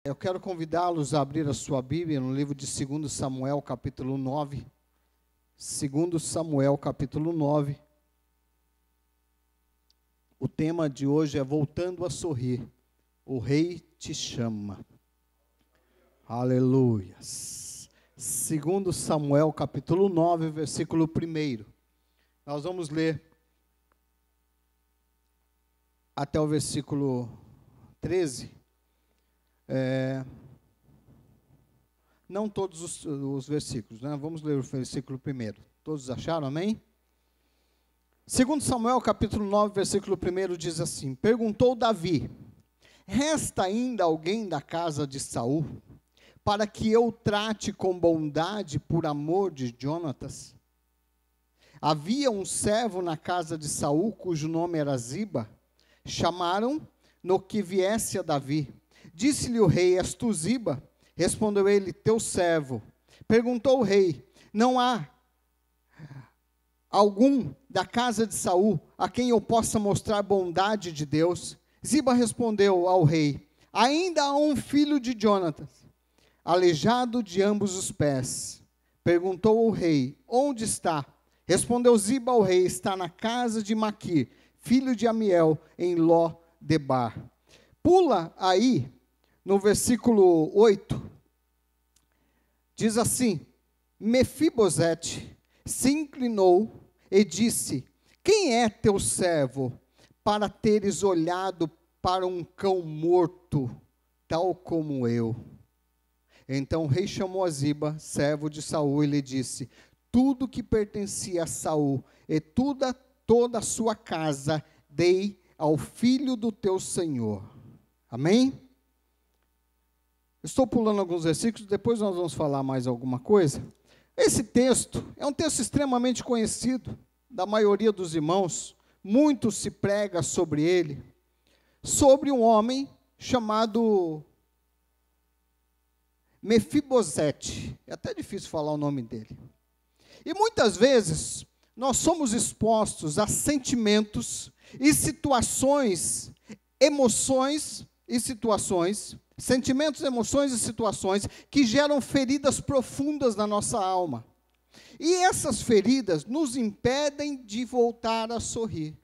Eu quero convidá-los a abrir a sua Bíblia no livro de 2 Samuel, capítulo 9. 2 Samuel, capítulo 9. O tema de hoje é Voltando a Sorrir. O Rei te chama. Aleluia. 2 Samuel, capítulo 9, versículo 1. Nós vamos ler até o versículo 13. Não todos os versículos, né? Vamos ler o versículo 1. Todos acharam, amém? 2 Samuel, capítulo 9, versículo 1 diz assim: Perguntou Davi: resta ainda alguém da casa de Saul, para que eu trate com bondade por amor de Jonatas? Havia um servo na casa de Saul, cujo nome era Ziba. Chamaram no que viesse a Davi. Disse-lhe o rei: És tu Ziba? Respondeu ele: teu servo. Perguntou o rei: não há algum da casa de Saul a quem eu possa mostrar bondade de Deus? Ziba respondeu ao rei: ainda há um filho de Jonatas, aleijado de ambos os pés. Perguntou o rei: onde está? Respondeu Ziba ao rei: está na casa de Maquir, filho de Amiel, em Ló-debar. Pula aí no versículo 8, diz assim: Mefibosete se inclinou e disse: quem é teu servo, para teres olhado para um cão morto, tal como eu? Então o rei chamou a Ziba, servo de Saul, e lhe disse: tudo que pertencia a Saul e toda a sua casa dei ao filho do teu senhor. Amém? Estou pulando alguns versículos, depois nós vamos falar mais alguma coisa. Esse texto é um texto extremamente conhecido da maioria dos irmãos. Muito se prega sobre ele, sobre um homem chamado Mefibosete. É até difícil falar o nome dele. E muitas vezes nós somos expostos a sentimentos e situações, sentimentos, emoções e situações que geram feridas profundas na nossa alma. E essas feridas nos impedem de voltar a sorrir.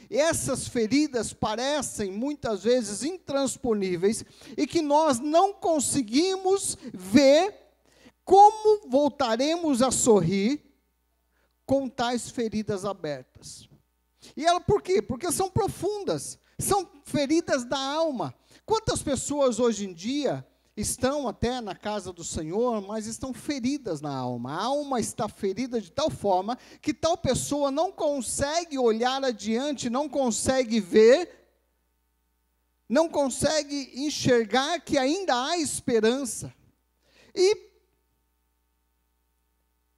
E essas feridas parecem muitas vezes intransponíveis e que nós não conseguimos ver como voltaremos a sorrir com tais feridas abertas. E ela por quê? Porque são profundas, são feridas da alma. Quantas pessoas hoje em dia estão até na casa do Senhor, mas estão feridas na alma? A alma está ferida de tal forma que tal pessoa não consegue olhar adiante, não consegue ver, não consegue enxergar que ainda há esperança. E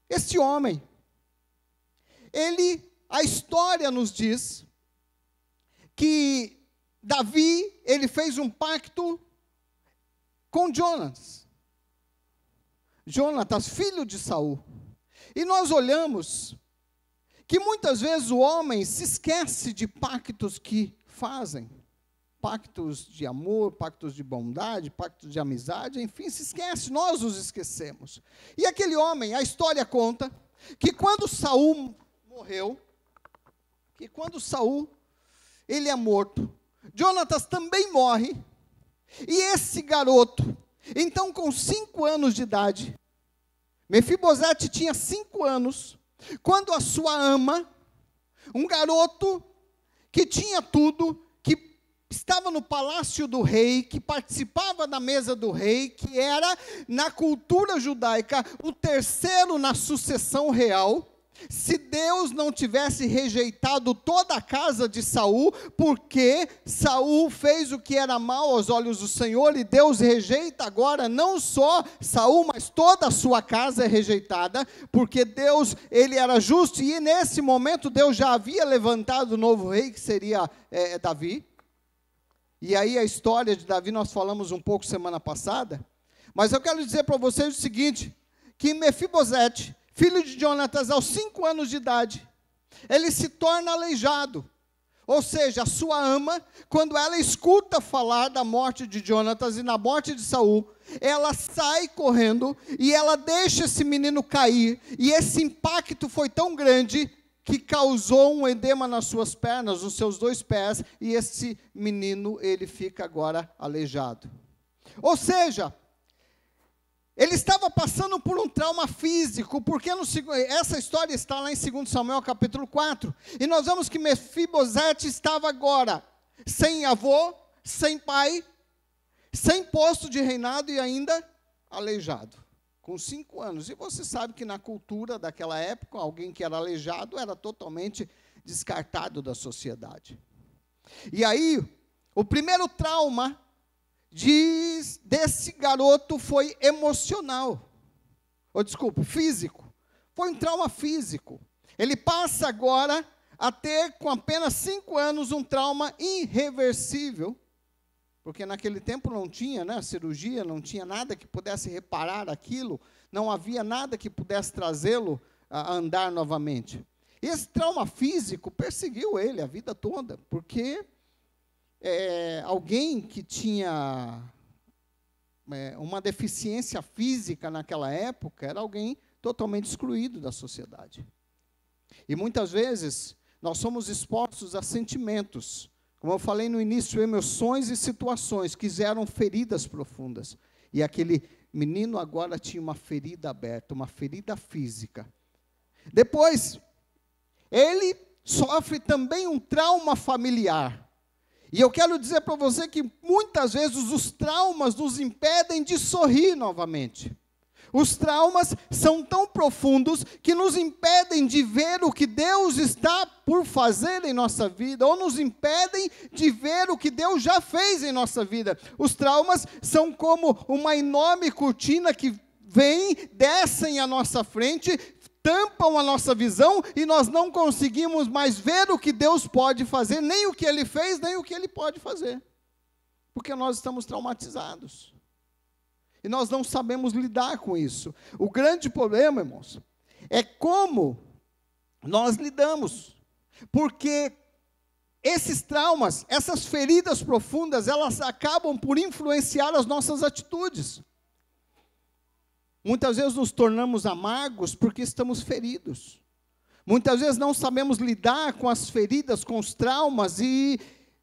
este homem, a história nos diz que Davi, ele fez um pacto com Jonatas, filho de Saul. E nós olhamos que muitas vezes o homem se esquece de pactos que fazem, pactos de amor, pactos de bondade, pactos de amizade, enfim, se esquece, nós os esquecemos. E aquele homem, a história conta, que quando Saul morreu, ele é morto, Jonatas também morre, e esse garoto, então com 5 anos de idade, Mefibosete tinha 5 anos, quando a sua ama, um garoto que tinha tudo, que estava no palácio do rei, que participava da mesa do rei, que era, na cultura judaica, o terceiro na sucessão real. Se Deus não tivesse rejeitado toda a casa de Saul, porque Saul fez o que era mal aos olhos do Senhor, e Deus rejeita agora não só Saul, mas toda a sua casa é rejeitada, porque Deus, ele era justo, e nesse momento Deus já havia levantado o novo rei, que seria Davi. E aí a história de Davi nós falamos um pouco semana passada, mas eu quero dizer para vocês o seguinte, que Mefibosete, filho de Jonatas, aos 5 anos de idade, ele se torna aleijado. Ou seja, a sua ama, quando ela escuta falar da morte de Jonatas e na morte de Saul, ela sai correndo e ela deixa esse menino cair. E esse impacto foi tão grande que causou um edema nas suas pernas, nos seus 2 pés, e esse menino, ele fica agora aleijado. Ou seja, ele estava passando por um trauma físico, porque essa história está lá em 2 Samuel capítulo 4, e nós vemos que Mefibosete estava agora sem avô, sem pai, sem posto de reinado e ainda aleijado, com 5 anos. E você sabe que na cultura daquela época, alguém que era aleijado era totalmente descartado da sociedade. E aí, o primeiro trauma desse garoto foi emocional, físico. Foi um trauma físico. Ele passa agora a ter, com apenas 5 anos, um trauma irreversível, porque naquele tempo não tinha, cirurgia, não tinha nada que pudesse reparar aquilo, não havia nada que pudesse trazê-lo a andar novamente. Esse trauma físico perseguiu ele a vida toda, porque alguém que tinha uma deficiência física naquela época era alguém totalmente excluído da sociedade. E muitas vezes nós somos expostos a sentimentos, como eu falei no início, emoções e situações que geram feridas profundas. E aquele menino agora tinha uma ferida aberta, uma ferida física. Depois, ele sofre também um trauma familiar. E eu quero dizer para você que muitas vezes os traumas nos impedem de sorrir novamente. Os traumas são tão profundos que nos impedem de ver o que Deus está por fazer em nossa vida, ou nos impedem de ver o que Deus já fez em nossa vida. Os traumas são como uma enorme cortina que vem, descem à nossa frente, tampam a nossa visão e nós não conseguimos mais ver o que Deus pode fazer, nem o que Ele fez, nem o que Ele pode fazer. Porque nós estamos traumatizados. E nós não sabemos lidar com isso. O grande problema, irmãos, é como nós lidamos. Porque esses traumas, essas feridas profundas, elas acabam por influenciar as nossas atitudes. Muitas vezes nos tornamos amargos porque estamos feridos. Muitas vezes não sabemos lidar com as feridas, com os traumas e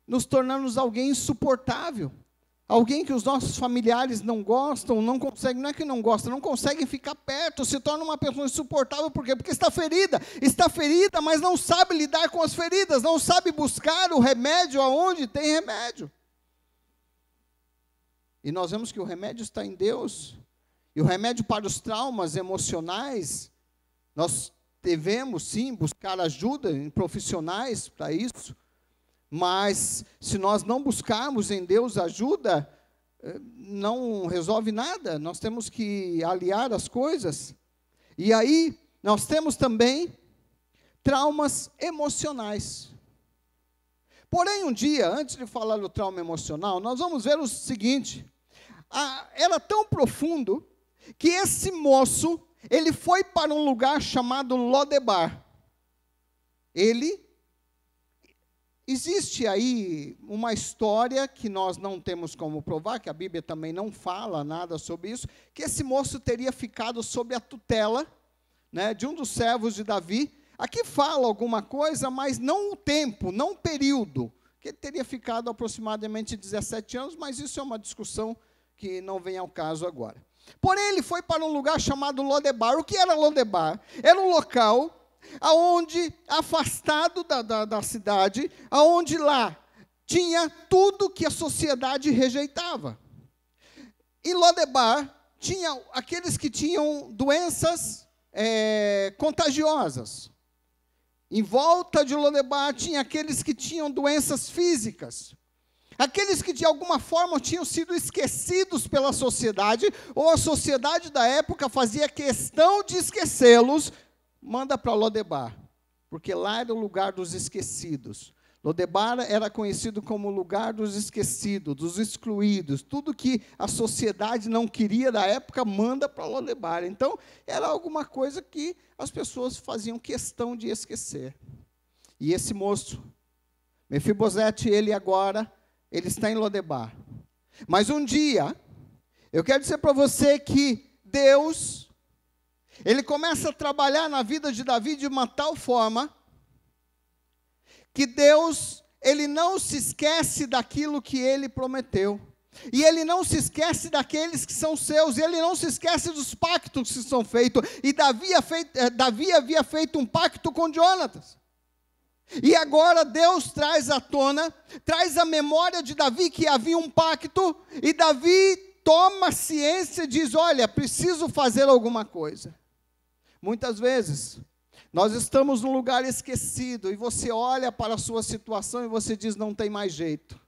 nos tornamos alguém insuportável. Alguém que os nossos familiares não gostam, não conseguem, não é que não gostam, não conseguem ficar perto, se torna uma pessoa insuportável. Por quê? Porque está ferida, mas não sabe lidar com as feridas, não sabe buscar o remédio aonde tem remédio. E nós vemos que o remédio está em Deus. E o remédio para os traumas emocionais, nós devemos sim buscar ajuda em profissionais para isso, mas se nós não buscarmos em Deus ajuda, não resolve nada, nós temos que aliar as coisas. E aí, nós temos também traumas emocionais. Porém, um dia, antes de falar do trauma emocional, nós vamos ver o seguinte, era tão profundo, que esse moço, ele foi para um lugar chamado Lodebar. Existe aí uma história que nós não temos como provar, que a Bíblia também não fala nada sobre isso, que esse moço teria ficado sob a tutela, de um dos servos de Davi. Aqui fala alguma coisa, mas não o tempo, não o período, que ele teria ficado aproximadamente 17 anos, mas isso é uma discussão que não vem ao caso agora. Porém, ele foi para um lugar chamado Lodebar. O que era Lodebar? Era um local aonde, afastado da cidade, aonde lá tinha tudo que a sociedade rejeitava. Em Lodebar, tinha aqueles que tinham doenças contagiosas. Em volta de Lodebar, tinha aqueles que tinham doenças físicas. Aqueles que de alguma forma tinham sido esquecidos pela sociedade, ou a sociedade da época fazia questão de esquecê-los, manda para Lodebar, porque lá era o lugar dos esquecidos. Lodebar era conhecido como o lugar dos esquecidos, dos excluídos. Tudo que a sociedade não queria da época, manda para Lodebar. Então, era alguma coisa que as pessoas faziam questão de esquecer. E esse moço, Mefibosete, ele está em Lodebar. Mas um dia, eu quero dizer para você que Deus, ele começa a trabalhar na vida de Davi de uma tal forma, que Deus, ele não se esquece daquilo que ele prometeu. E ele não se esquece daqueles que são seus, e ele não se esquece dos pactos que são feitos. E Davi havia feito um pacto com Jonatas. E agora Deus traz à tona, traz à memória de Davi que havia um pacto, e Davi toma ciência e diz: olha, preciso fazer alguma coisa. Muitas vezes, nós estamos num lugar esquecido, e você olha para a sua situação e você diz: não tem mais jeito.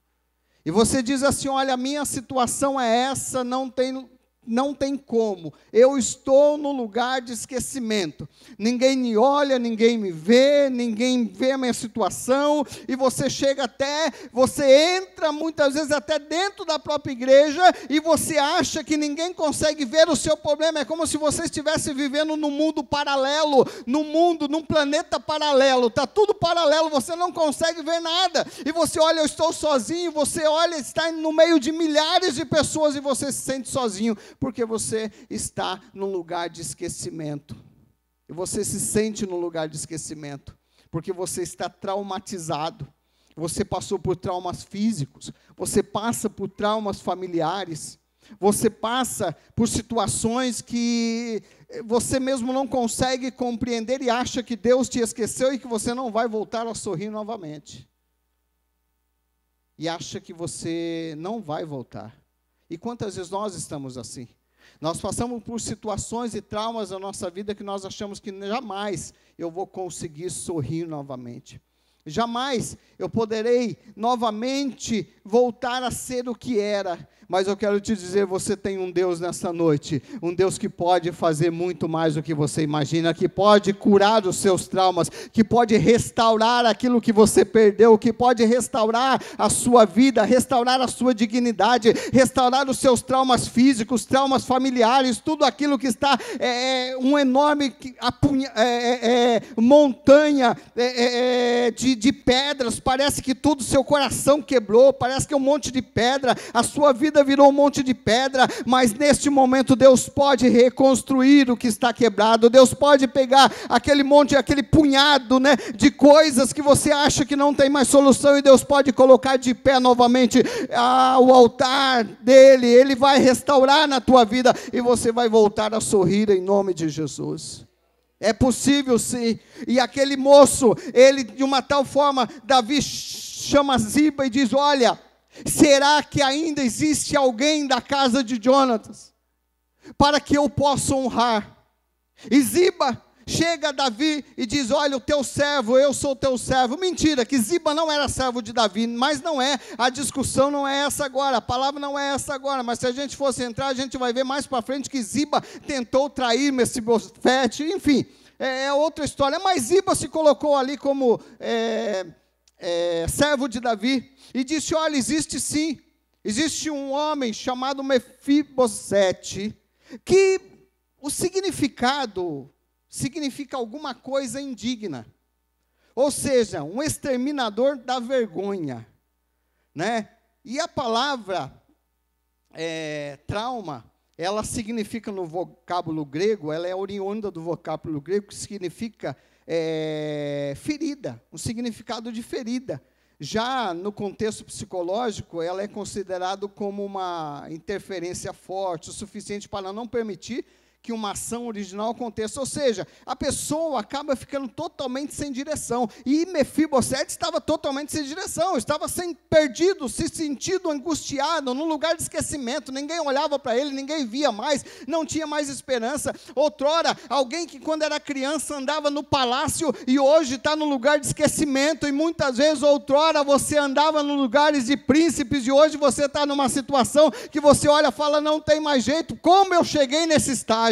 E você diz assim: olha, a minha situação é essa, não tem como, eu estou no lugar de esquecimento, ninguém me olha, ninguém me vê, ninguém vê a minha situação, e você entra muitas vezes até dentro da própria igreja, e você acha que ninguém consegue ver o seu problema, é como se você estivesse vivendo num mundo paralelo, num planeta paralelo, está tudo paralelo, você não consegue ver nada, e você olha: eu estou sozinho, você olha, está no meio de milhares de pessoas, e você se sente sozinho, porque você está num lugar de esquecimento. E você se sente num lugar de esquecimento, porque você está traumatizado. Você passou por traumas físicos, você passa por traumas familiares, você passa por situações que você mesmo não consegue compreender e acha que Deus te esqueceu e que você não vai voltar a sorrir novamente. E acha que você não vai voltar. E quantas vezes nós estamos assim? Nós passamos por situações e traumas na nossa vida que nós achamos que jamais eu vou conseguir sorrir novamente. Jamais eu poderei novamente voltar a ser o que era. Mas eu quero te dizer, você tem um Deus nessa noite, um Deus que pode fazer muito mais do que você imagina, que pode curar os seus traumas, que pode restaurar aquilo que você perdeu, que pode restaurar a sua vida, restaurar a sua dignidade, restaurar os seus traumas físicos, traumas familiares, tudo aquilo que está um enorme montanha de pedras, parece que tudo, seu coração quebrou, parece que é um monte de pedra, a sua vida virou um monte de pedra, mas neste momento Deus pode reconstruir o que está quebrado, Deus pode pegar aquele monte, aquele punhado, de coisas que você acha que não tem mais solução, e Deus pode colocar de pé novamente o altar dele, ele vai restaurar na tua vida, e você vai voltar a sorrir em nome de Jesus. É possível sim. E aquele moço, ele de uma tal forma, Davi chama Ziba e diz: olha, será que ainda existe alguém da casa de Jonatas para que eu possa honrar? E Ziba chega a Davi e diz: olha, o teu servo, eu sou teu servo. Mentira, que Ziba não era servo de Davi, mas não é, a discussão não é essa agora, a palavra não é essa agora, mas se a gente fosse entrar, a gente vai ver mais para frente que Ziba tentou trair Mefibosete, enfim, é outra história, mas Ziba se colocou ali como servo de Davi, e disse: olha, existe um homem chamado Mefibosete, que o significado significa alguma coisa indigna, ou seja, um exterminador da vergonha, E a palavra trauma, ela significa no vocábulo grego, ela é oriunda do vocábulo grego, que significa ferida, um significado de ferida. Já no contexto psicológico, ela é considerada como uma interferência forte, o suficiente para não permitir que uma ação original aconteça, ou seja, a pessoa acaba ficando totalmente sem direção, e Mefibosete estava totalmente sem direção, estava perdido, se sentindo angustiado, num lugar de esquecimento, ninguém olhava para ele, ninguém via mais, não tinha mais esperança. Outrora, alguém que quando era criança andava no palácio, e hoje está no lugar de esquecimento, e muitas vezes outrora você andava em lugares de príncipes, e hoje você está numa situação que você olha e fala: não tem mais jeito, como eu cheguei nesse estágio?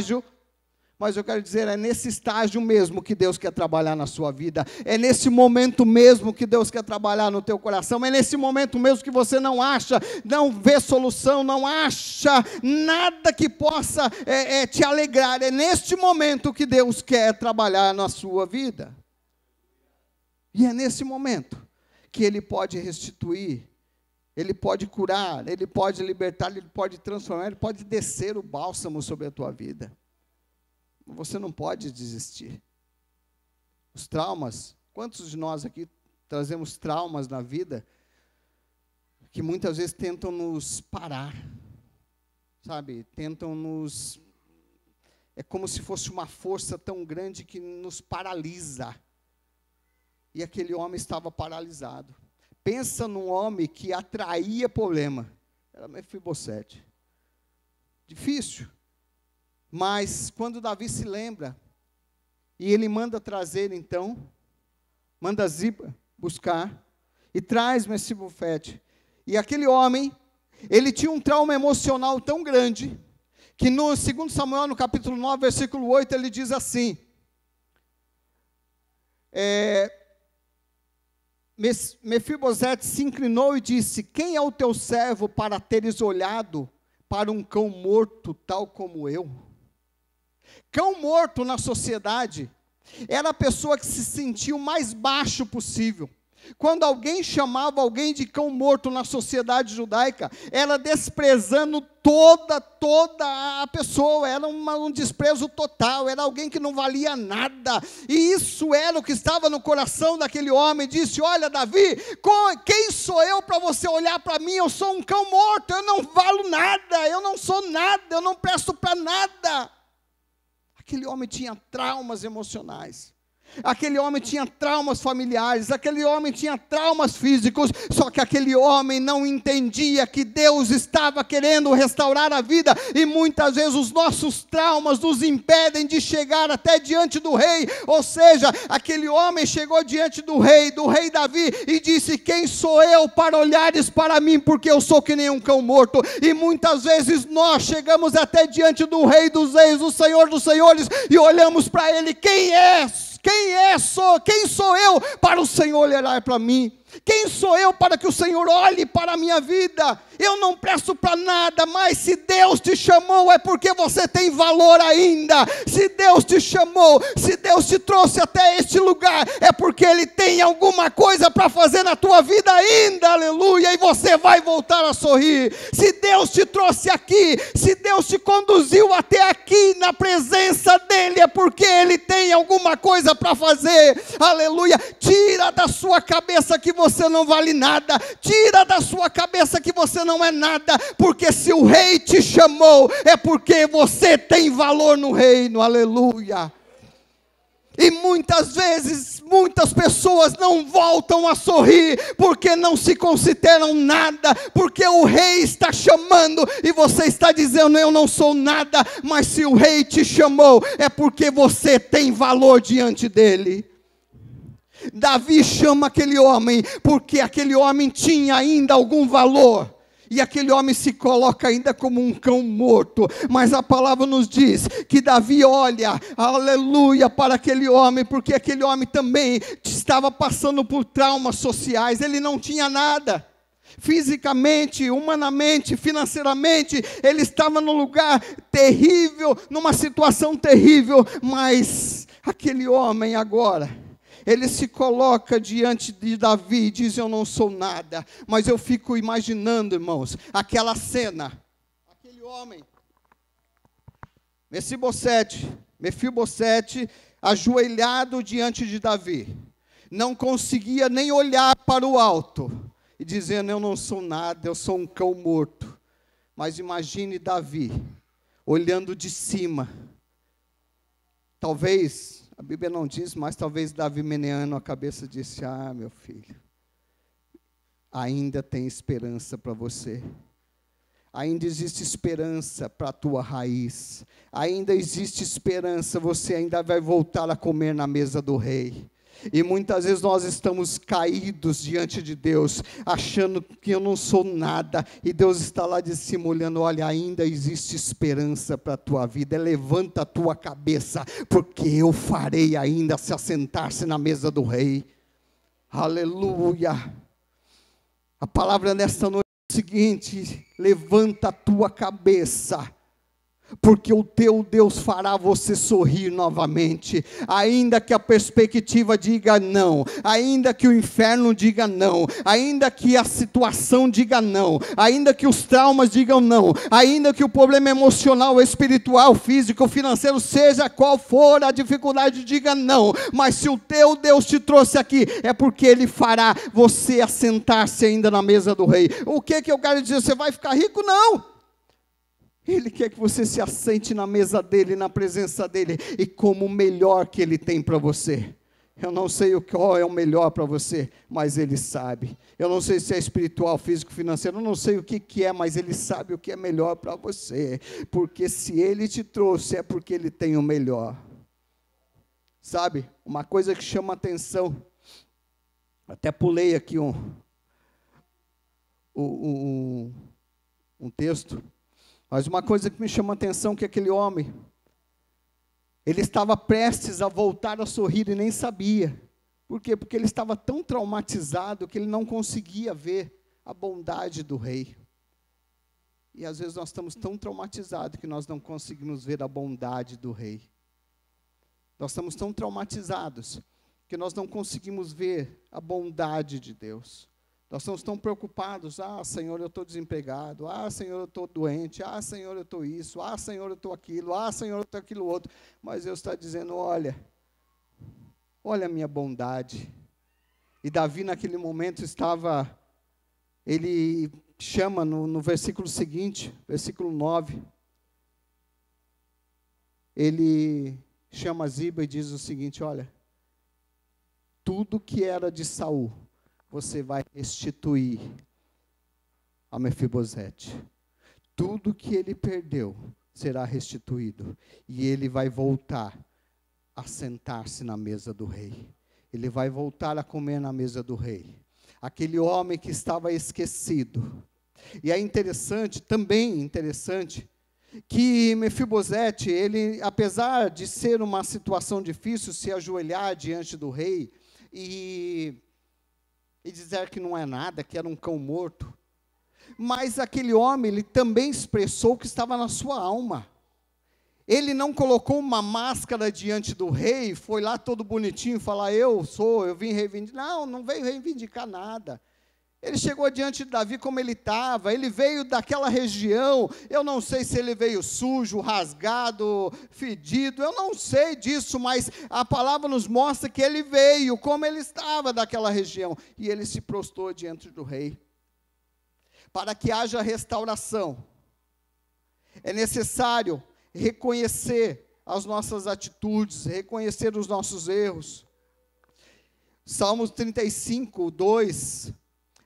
Mas eu quero dizer, é nesse estágio mesmo que Deus quer trabalhar na sua vida, é nesse momento mesmo que Deus quer trabalhar no teu coração, é nesse momento mesmo que você não acha, não vê solução, não acha nada que possa te alegrar, é neste momento que Deus quer trabalhar na sua vida. E é nesse momento que Ele pode restituir, Ele pode curar, Ele pode libertar, Ele pode transformar, Ele pode descer o bálsamo sobre a tua vida. Você não pode desistir. Os traumas, quantos de nós aqui trazemos traumas na vida que muitas vezes tentam nos parar, sabe? Tentam nos... É como se fosse uma força tão grande que nos paralisa. E aquele homem estava paralisado. Pensa num homem que atraía problema. Era Mefibosete. Difícil. Mas quando Davi se lembra, e ele manda trazer então, manda Ziba buscar, e traz Mefibosete. E aquele homem, ele tinha um trauma emocional tão grande, que no 2 Samuel, no capítulo 9, versículo 8, ele diz assim, Mefibosete se inclinou e disse, quem é o teu servo para teres olhado para um cão morto tal como eu? Cão morto na sociedade era a pessoa que se sentia o mais baixo possível. Quando alguém chamava alguém de cão morto na sociedade judaica, era desprezando toda a pessoa, era um desprezo total, era alguém que não valia nada, e isso era o que estava no coração daquele homem. Disse, olha Davi, quem sou eu para você olhar para mim? Eu sou um cão morto, eu não valo nada, eu não sou nada, eu não presto para nada. Aquele homem tinha traumas emocionais. Aquele homem tinha traumas familiares, aquele homem tinha traumas físicos, só que aquele homem não entendia que Deus estava querendo restaurar a vida, e muitas vezes os nossos traumas nos impedem de chegar até diante do rei. Ou seja, aquele homem chegou diante do rei Davi, e disse, quem sou eu para olhares para mim, porque eu sou que nem um cão morto. E muitas vezes nós chegamos até diante do rei dos reis, do senhor dos senhores, e olhamos para ele, quem sou eu para o Senhor olhar para mim? Quem sou eu para que o Senhor olhe para a minha vida? Eu não presto para nada, mas se Deus te chamou, é porque você tem valor ainda. Se Deus te chamou, se Deus te trouxe até este lugar, é porque Ele tem alguma coisa para fazer na tua vida ainda, aleluia, e você vai voltar a sorrir. Se Deus te trouxe aqui, se Deus te conduziu até aqui na presença dEle, é porque Ele tem alguma coisa para fazer, aleluia. Tira da sua cabeça que você não vale nada, tira da sua cabeça que você não é nada, porque se o rei te chamou, é porque você tem valor no reino, aleluia. E muitas vezes, muitas pessoas não voltam a sorrir, porque não se consideram nada, porque o rei está chamando, e você está dizendo, eu não sou nada, mas se o rei te chamou, é porque você tem valor diante dele. Davi chama aquele homem, porque aquele homem tinha ainda algum valor, e aquele homem se coloca ainda como um cão morto, mas a palavra nos diz, que Davi olha, aleluia, para aquele homem, porque aquele homem também estava passando por traumas sociais, ele não tinha nada, fisicamente, humanamente, financeiramente, ele estava num lugar terrível, numa situação terrível, mas aquele homem agora, ele se coloca diante de Davi e diz, eu não sou nada, mas eu fico imaginando, irmãos, aquela cena, aquele homem, Mefibosete, ajoelhado diante de Davi, não conseguia nem olhar para o alto, e dizendo, eu não sou nada, eu sou um cão morto. Mas imagine Davi, olhando de cima, talvez, a Bíblia não diz, mas talvez Davi meneando a cabeça disse, meu filho, ainda tem esperança para você, ainda existe esperança para a tua raiz, ainda existe esperança, você ainda vai voltar a comer na mesa do rei. E muitas vezes nós estamos caídos diante de Deus, achando que eu não sou nada, e Deus está lá de cima olhando, olha, ainda existe esperança para a tua vida, levanta a tua cabeça, porque eu farei ainda se assentar-se na mesa do rei, aleluia. A palavra nesta noite é o seguinte, levanta a tua cabeça, porque o teu Deus fará você sorrir novamente, ainda que a perspectiva diga não, ainda que o inferno diga não, ainda que a situação diga não, ainda que os traumas digam não, ainda que o problema emocional, espiritual, físico, financeiro, seja qual for a dificuldade, diga não, mas se o teu Deus te trouxe aqui, é porque Ele fará você assentar-se ainda na mesa do rei. O que eu quero dizer? Você vai ficar rico? Não! Ele quer que você se assente na mesa dEle, na presença dEle, e como o melhor que Ele tem para você. Eu não sei qual é o melhor para você, mas Ele sabe. Eu não sei se é espiritual, físico, financeiro, eu não sei o que é, mas Ele sabe o que é melhor para você. Porque se Ele te trouxe, é porque Ele tem o melhor. Sabe, uma coisa que chama atenção, até pulei aqui um texto, mas uma coisa que me chama a atenção, que aquele homem, ele estava prestes a voltar a sorrir e nem sabia. Por quê? Porque ele estava tão traumatizado que ele não conseguia ver a bondade do rei. E às vezes nós estamos tão traumatizados que nós não conseguimos ver a bondade do rei. Nós estamos tão traumatizados que nós não conseguimos ver a bondade de Deus. Nós estamos tão preocupados, Senhor, eu estou desempregado, Senhor, eu estou doente, Senhor, eu estou isso, Senhor, eu estou aquilo, Senhor, eu estou aquilo outro. Mas Deus está dizendo, olha a minha bondade. E Davi naquele momento ele chama no versículo seguinte, versículo 9, ele chama Ziba e diz o seguinte, olha, tudo que era de Saul, você vai restituir a Mefibosete. Tudo que ele perdeu será restituído. E ele vai voltar a sentar-se na mesa do rei. Ele vai voltar a comer na mesa do rei. Aquele homem que estava esquecido. E é interessante, também interessante, que Mefibosete, ele, apesar de ser uma situação difícil, se ajoelhar diante do rei e dizer que não é nada, que era um cão morto. Mas aquele homem, ele também expressou o que estava na sua alma. Ele não colocou uma máscara diante do rei, foi lá todo bonitinho, falar, eu vim reivindicar. Não veio reivindicar nada. Ele chegou diante de Davi como ele estava, ele veio daquela região, eu não sei se ele veio sujo, rasgado, fedido, eu não sei disso, mas a palavra nos mostra que ele veio como ele estava daquela região, e ele se prostrou diante do rei. Para que haja restauração, é necessário reconhecer as nossas atitudes, reconhecer os nossos erros. Salmos 35, 2...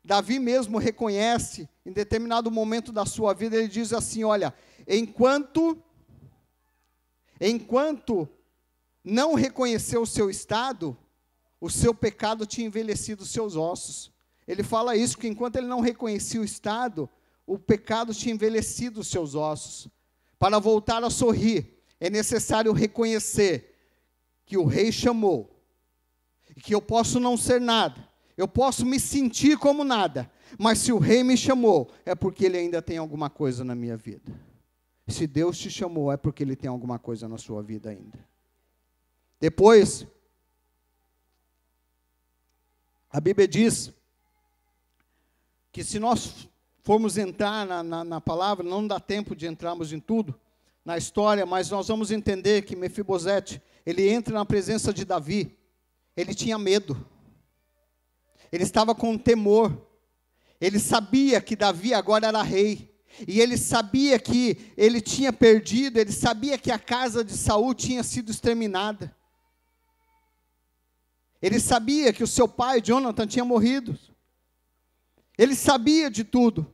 Davi mesmo reconhece, em determinado momento da sua vida, ele diz assim, olha, enquanto não reconheceu o seu estado, o seu pecado tinha envelhecido os seus ossos. Ele fala isso, que enquanto ele não reconhecia o estado, o pecado tinha envelhecido os seus ossos. Para voltar a sorrir, é necessário reconhecer que o rei chamou, e que eu posso não ser nada, eu posso me sentir como nada, mas se o rei me chamou, é porque ele ainda tem alguma coisa na minha vida. Se Deus te chamou, é porque ele tem alguma coisa na sua vida ainda. Depois, a Bíblia diz que se nós formos entrar na palavra, não dá tempo de entrarmos em tudo, na história, mas nós vamos entender que Mefibosete, ele entra na presença de Davi, ele tinha medo. Ele estava com temor, ele sabia que Davi agora era rei, e ele sabia que ele tinha perdido, ele sabia que a casa de Saul tinha sido exterminada. Ele sabia que o seu pai, Jonathan, tinha morrido. Ele sabia de tudo,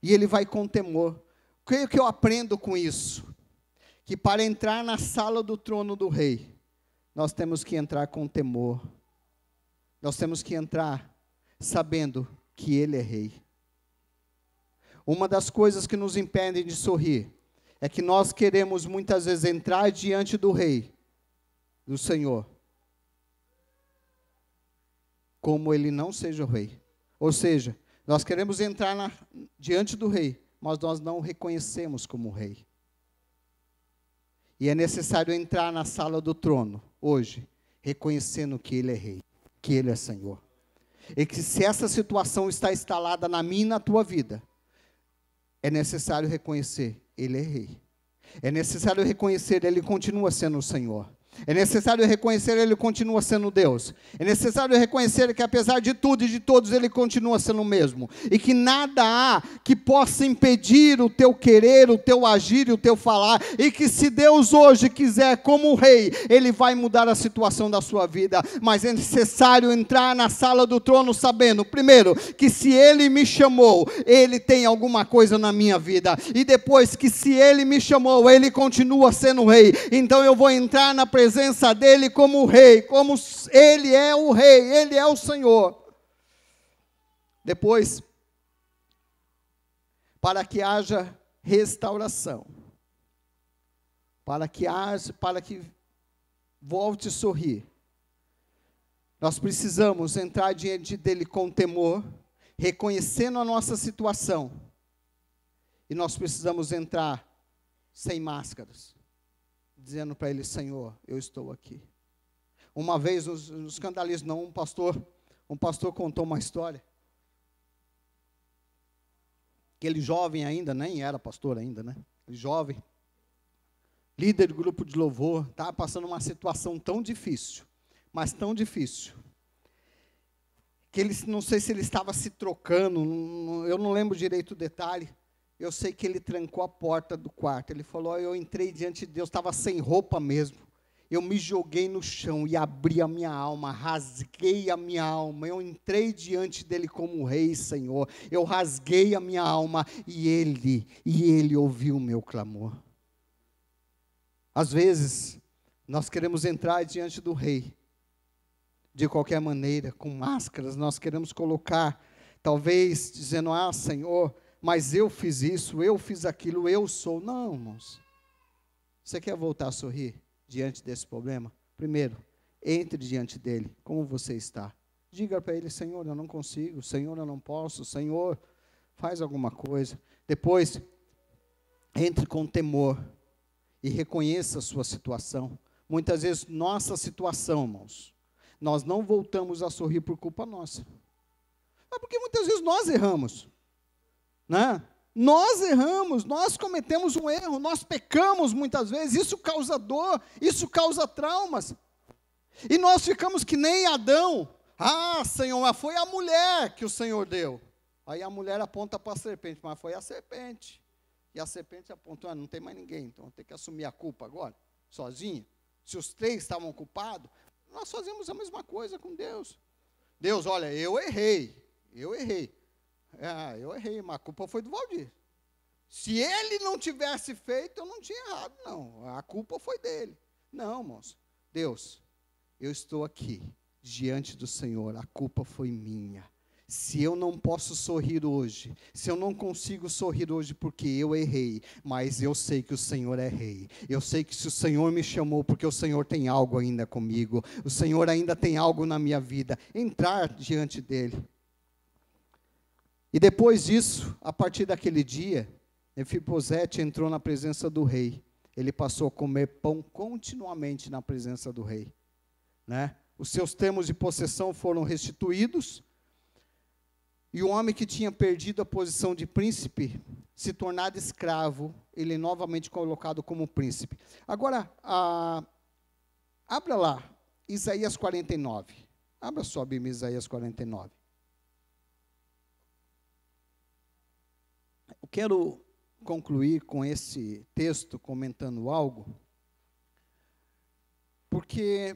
e ele vai com temor. O que eu aprendo com isso? Que para entrar na sala do trono do rei, nós temos que entrar com temor. Nós temos que entrar sabendo que Ele é Rei. Uma das coisas que nos impedem de sorrir é que nós queremos muitas vezes entrar diante do Rei, do Senhor, como Ele não seja o Rei. Ou seja, nós queremos entrar diante do Rei, mas nós não o reconhecemos como Rei. E é necessário entrar na sala do trono, hoje, reconhecendo que Ele é Rei, que Ele é Senhor. E que se essa situação está instalada na minha e na tua vida, é necessário reconhecer, Ele é Rei. É necessário reconhecer, Ele continua sendo o Senhor. É necessário reconhecer, Ele continua sendo Deus. É necessário reconhecer que apesar de tudo e de todos, Ele continua sendo o mesmo. E que nada há que possa impedir o teu querer, o teu agir e o teu falar. E que se Deus hoje quiser, como Rei, Ele vai mudar a situação da sua vida. Mas é necessário entrar na sala do trono sabendo, primeiro, que se Ele me chamou, Ele tem alguma coisa na minha vida. E depois que se Ele me chamou, Ele continua sendo Rei. Então eu vou entrar na presença dele como Rei, como Ele é o Rei, Ele é o Senhor. Depois, para que haja restauração, para que volte a sorrir, nós precisamos entrar diante dele com temor, reconhecendo a nossa situação, e nós precisamos entrar sem máscaras, dizendo para ele, Senhor, eu estou aqui. Uma vez, nos escandalismos, não, um pastor contou uma história. Aquele jovem ainda, nem era pastor ainda, né? Aquele jovem, líder do grupo de louvor, estava passando uma situação tão difícil, mas tão difícil, que ele, não sei se ele estava se trocando, eu não lembro direito o detalhe. Eu sei que ele trancou a porta do quarto. Ele falou, eu entrei diante de Deus, estava sem roupa mesmo. Eu me joguei no chão e abri a minha alma, rasguei a minha alma. Eu entrei diante dele como Rei, Senhor. Eu rasguei a minha alma e ele ouviu o meu clamor. Às vezes, nós queremos entrar diante do Rei, de qualquer maneira, com máscaras. Nós queremos colocar, talvez, dizendo, Senhor, mas eu fiz isso, eu fiz aquilo, eu sou. Não, irmãos. Você quer voltar a sorrir diante desse problema? Primeiro, entre diante dele, como você está. Diga para ele, Senhor, eu não consigo, Senhor, eu não posso, Senhor, faz alguma coisa. Depois, entre com temor e reconheça a sua situação. Muitas vezes, nossa situação, irmãos, nós não voltamos a sorrir por culpa nossa. Mas porque muitas vezes nós erramos. Né? Nós erramos, nós cometemos um erro, nós pecamos muitas vezes, isso causa dor, isso causa traumas, e nós ficamos que nem Adão. Senhor, mas foi a mulher que o Senhor deu. Aí a mulher aponta para a serpente, mas foi a serpente, e a serpente apontou, não tem mais ninguém, então eu tenho que assumir a culpa agora, sozinha. Se os três estavam culpados, nós fazemos a mesma coisa com Deus. Deus, olha, eu errei, eu errei, mas a culpa foi do Valdir. Se ele não tivesse feito, eu não tinha errado, não. A culpa foi dele. Não, irmãos. Deus, eu estou aqui, diante do Senhor, a culpa foi minha. Se eu não posso sorrir hoje, se eu não consigo sorrir hoje porque eu errei, mas eu sei que o Senhor é Rei. Eu sei que se o Senhor me chamou, porque o Senhor tem algo ainda comigo. O Senhor ainda tem algo na minha vida. Entrar diante dele. E depois disso, a partir daquele dia, Mefibosete entrou na presença do rei. Ele passou a comer pão continuamente na presença do rei. Né? Os seus termos de possessão foram restituídos. E o homem que tinha perdido a posição de príncipe, se tornado escravo, ele novamente colocado como príncipe. Agora, abra lá, Isaías 49. Abra sua Bíblia, Isaías 49. Eu quero concluir com esse texto comentando algo, porque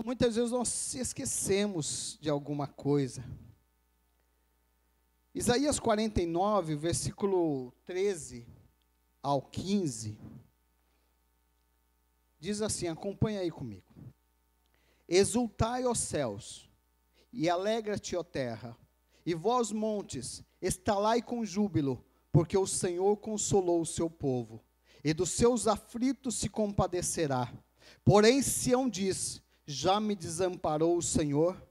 muitas vezes nós esquecemos de alguma coisa. Isaías 49, versículo 13 ao 15, diz assim, acompanha aí comigo. Exultai, ó céus, e alegra-te, ó terra, e vós, montes, estalai com júbilo, porque o Senhor consolou o seu povo, e dos seus aflitos se compadecerá. Porém, Sião diz, já me desamparou o Senhor,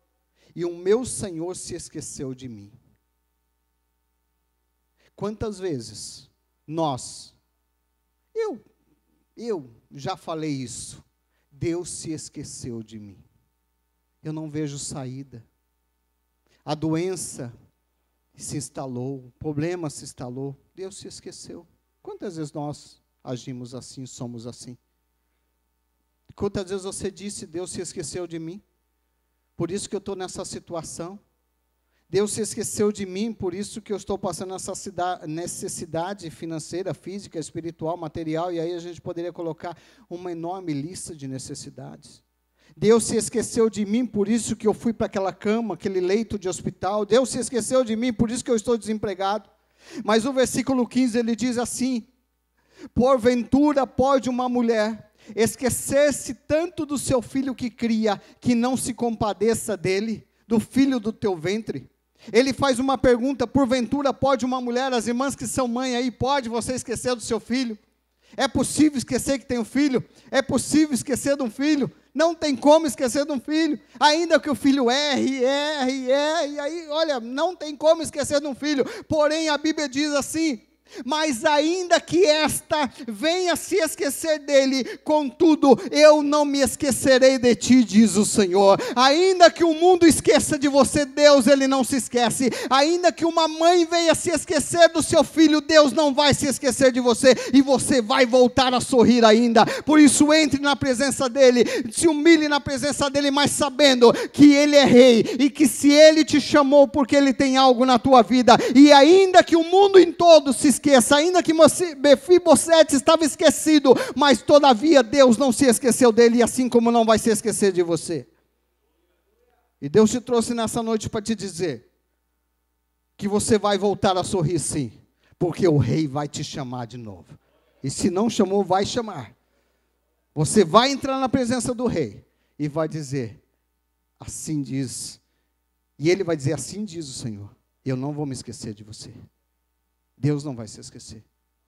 e o meu Senhor se esqueceu de mim. Quantas vezes eu Eu já falei isso. Deus se esqueceu de mim. Eu não vejo saída. A doença se instalou, o problema se instalou. Deus se esqueceu. Quantas vezes nós agimos assim, somos assim? Quantas vezes você disse, Deus se esqueceu de mim? Por isso que eu estou nessa situação. Deus se esqueceu de mim, por isso que eu estou passando essa necessidade financeira, física, espiritual, material, e aí a gente poderia colocar uma enorme lista de necessidades. Deus se esqueceu de mim, por isso que eu fui para aquela cama, aquele leito de hospital. Deus se esqueceu de mim, por isso que eu estou desempregado. Mas o versículo 15, ele diz assim: porventura pode uma mulher esquecer-se tanto do seu filho que cria, que não se compadeça dele, do filho do teu ventre? Ele faz uma pergunta: porventura pode uma mulher, as irmãs que são mãe aí, pode você esquecer do seu filho? É possível esquecer que tem um filho? É possível esquecer de um filho? Não tem como esquecer de um filho, ainda que o filho erre, aí, olha, não tem como esquecer de um filho. Porém, a Bíblia diz assim: mas ainda que esta venha se esquecer dele, contudo, eu não me esquecerei de ti, diz o Senhor. Ainda que o mundo esqueça de você, Deus, ele não se esquece. Ainda que uma mãe venha se esquecer do seu filho, Deus não vai se esquecer de você, e você vai voltar a sorrir ainda. Por isso, entre na presença dele, se humilhe na presença dele, mas sabendo que ele é rei, e que se ele te chamou, porque ele tem algo na tua vida, e ainda que o mundo em todo se esqueça, ainda que Mefibosete estava esquecido, mas todavia Deus não se esqueceu dele, assim como não vai se esquecer de você. E Deus te trouxe nessa noite para te dizer que você vai voltar a sorrir sim, porque o rei vai te chamar de novo. E se não chamou, vai chamar. Você vai entrar na presença do rei e vai dizer, assim diz, e ele vai dizer, assim diz o Senhor, eu não vou me esquecer de você. Deus não vai se esquecer.